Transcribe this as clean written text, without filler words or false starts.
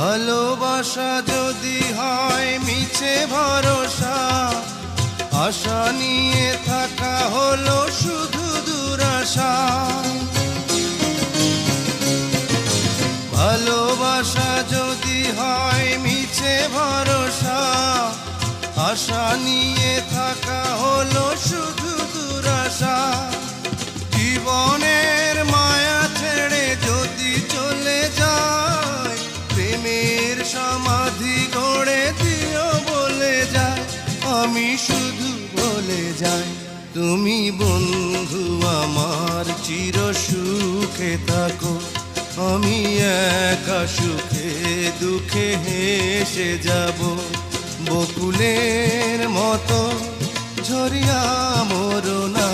ভালোবাসা যদি হয় মিছে ভরসা, আশা নিয়ে থাকা হলো শুধু দুরাশা। ভালোবাসা যদি হয় মিছে ভরসা, আশা নিয়ে থাকা হলো শুধু দুরাশা। জীবনের মায়া ছেড়ে যদি চলে যায়, প্রেমের সমাধি গড়ে দিও বলে যায়। আমি শুধু বলে যাই, তুমি বন্ধু আমার চির সুখে থাকো। আমি একা সুখে দুঃখে হেসে যাব, বকুলের মতো ঝরিয়া মরো না।